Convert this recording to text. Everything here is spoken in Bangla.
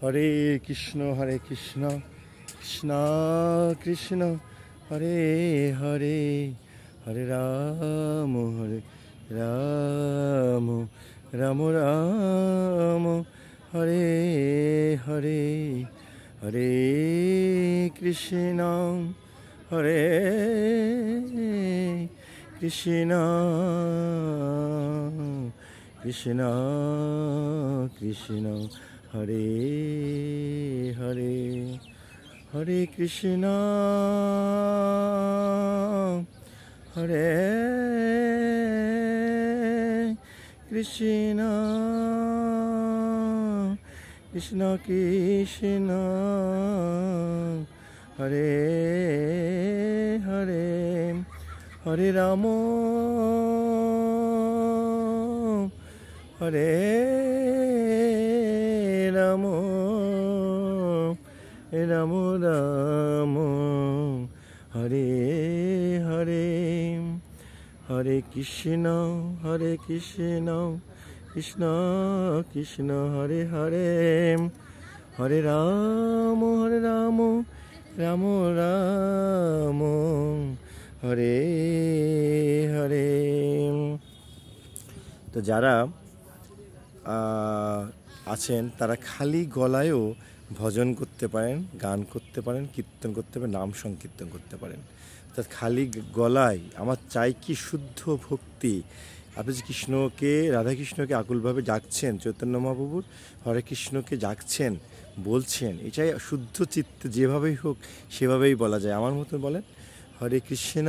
হরে কৃষ্ণ কৃষ্ণ কৃষ্ণ হরে হরে, হরে রাম রাম রাম রাম হরে হরে, হরে কৃষ্ণ কৃষ্ণ কৃষ্ণ কৃষ্ণ হরে হরে, হরে কৃষ্ণ হরে কৃষ্ণ কৃষ্ণ কৃষ্ণ হরে হরে, হরে রাম হরে রাম রাম রাম হরে হরে, হরে কৃষ্ণ কৃষ্ণ কৃষ্ণ হরে হরে, হরে রাম রাম রাম হরে হরে। তো যারা আছেন তারা খালি গলায়ও ভজন করতে পারেন, গান করতে পারেন, কীর্তন করতে পারেন, নাম সংকীর্তন করতে পারেন। অর্থাৎ খালি গলায় আমার চাই কি শুদ্ধ ভক্তি। আপনি যে কৃষ্ণকে, রাধাকৃষ্ণকে আকুলভাবে ডাকছেন, চৈতন্য মহাপ্রভুর হরে কৃষ্ণকে ডাকছেন, বলছেন, এটাই শুদ্ধ চিত্তে যেভাবেই হোক সেভাবেই বলা যায়। আমার মতন বলেন হরে কৃষ্ণ